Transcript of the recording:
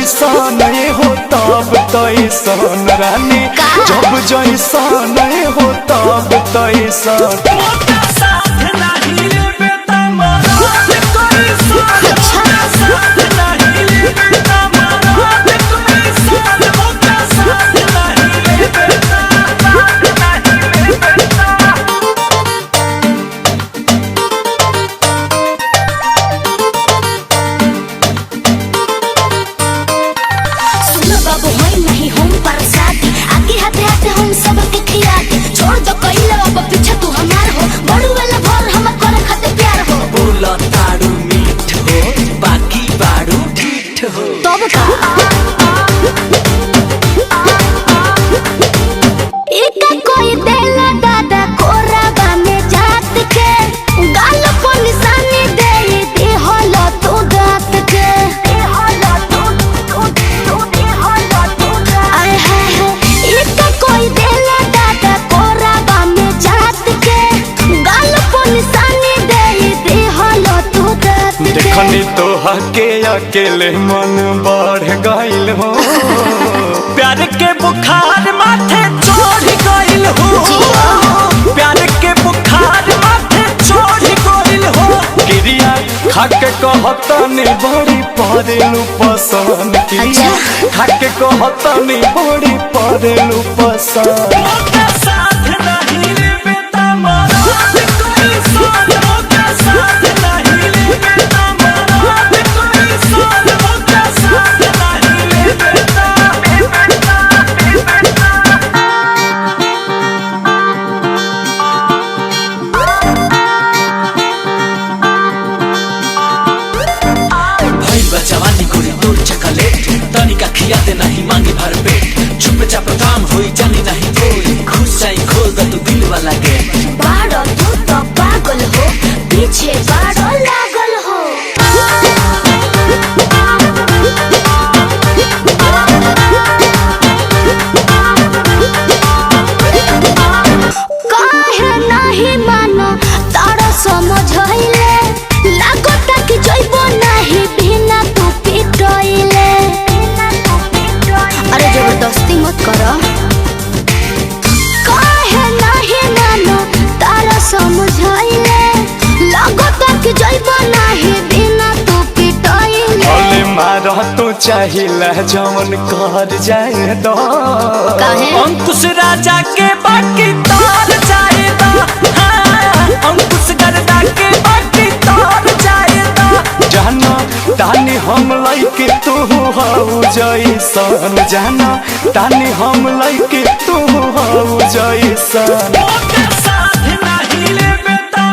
जैसन हो तब तैसन रानी, जब जैसन हो तब तैसन। देखनी तो हके अकेले मन बढ़ गइल हो, प्यार के बुखार माथे चढ़ गइल हो, प्यार के बुखार माथे चढ़ गइल हो। क्रिया खाके कहतनी बड़ी परेलू पसंद, क्रिया खाके कहतनी बड़ी परेलू पसंद। जवानी गोरी दूर चकलेट, तनिका खियाते नहीं मांगे भर पेट, चुप चाप काम होई जानी नहीं कोई, खुश जाई खोल द तू दिल वाला गेट। बाड़ो तू तो पागल हो, पीछे बाड़ो लागल हो। काहे नहीं मानो तारा समझाइले, लागता कि जइबो नहीं बिना तू पिटइले। अरे जबरदस्ती मत करो, काहे नहीं मानो तारा समझाइले, लागता कि जइबो नहीं बिना तू पिटइले। अले मारा तो चाहिला जवन कर जाए दो, अंकुश राजा के बाकी तार जाए दो, अंकुश गर्दा के बाकी तार जाए दो। जाना तानी हम लइके तू हऊ जैसन, जाना तानी हम लइके तू हऊ जैसन। साथ नहीं ले बेटा